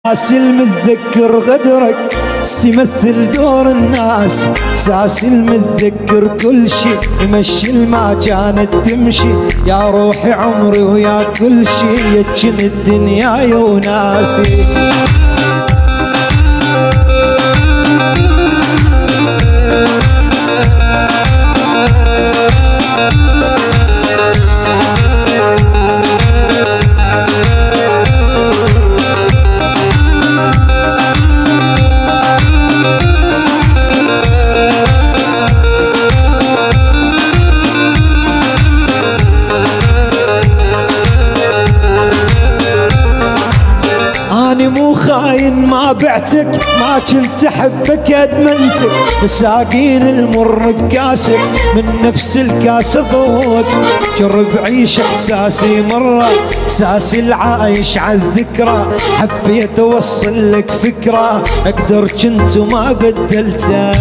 ساسي المتذكر غدرك يمثل دور الناس، ساسي المتذكر كل شي يمشي ما كانت تمشي، يا روحي عمري ويا كل شي يتشن الدنيا يوناسي. أنا مو خاين ما بعتك، ما كنت أحبك أدمنتك، مساقين المر بكاسك من نفس الكاس ضوك، جرب عيش إحساسي مرة، إحساسي العايش عالذكرى، حبيت أوصل لك فكرة أقدر كنت وما بدلتك.